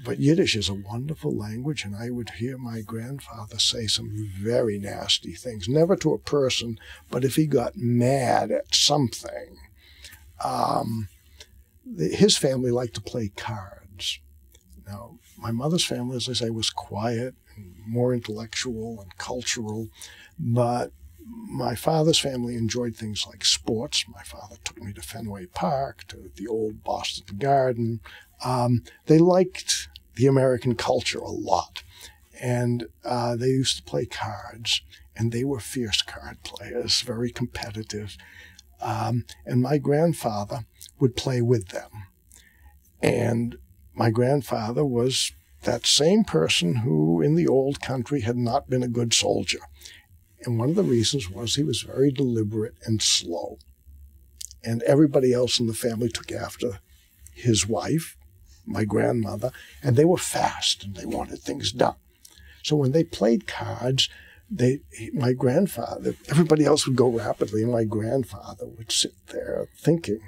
But Yiddish is a wonderful language, and I would hear my grandfather say some very nasty things, never to a person, but if he got mad at something. His family liked to play cards. Now, my mother's family, as I say, was quiet and more intellectual and cultural, but my father's family enjoyed things like sports. My father took me to Fenway Park, to the old Boston Garden. They liked the American culture a lot, and they used to play cards, and they were fierce card players, very competitive. And my grandfather would play with them. And my grandfather was that same person who in the old country had not been a good soldier. And one of the reasons was he was very deliberate and slow. And everybody else in the family took after his wife, my grandmother, and they were fast and they wanted things done. So when they played cards, my grandfather, everybody else would go rapidly, and my grandfather would sit there thinking.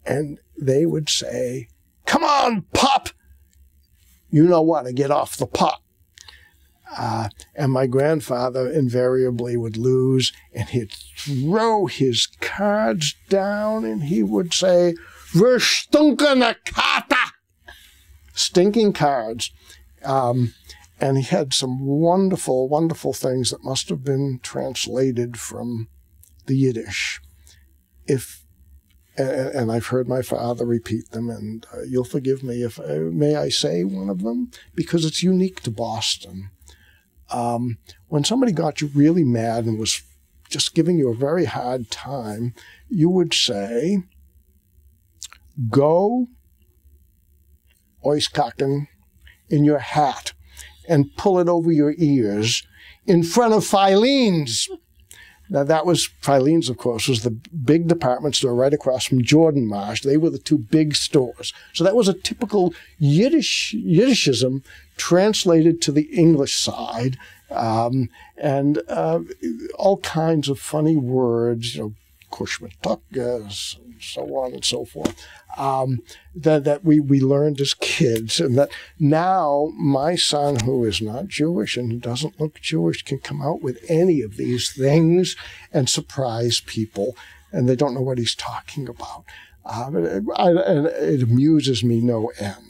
And they would say, "Come on, Pop! You know what, to get off the pot." And my grandfather invariably would lose, and he'd throw his cards down, and he would say, "Farshtunkene karte!" Stinking cards. And he had some wonderful, wonderful things that must have been translated from the Yiddish. And I've heard my father repeat them, and you'll forgive me if, may I say one of them? Because it's unique to Boston. When somebody got you really mad and was just giving you a very hard time, you would say, "Go, oiskaken, in your hat, and pull it over your ears in front of Filene's." Now, that was, Filene's, of course, was the big department store right across from Jordan Marsh. They were the two big stores. So that was a typical Yiddishism translated to the English side, and all kinds of funny words, kushmatukas, and so on and so forth, that we learned as kids. And that now my son, who is not Jewish and who doesn't look Jewish, can come out with any of these things and surprise people, and they don't know what he's talking about. And it amuses me no end.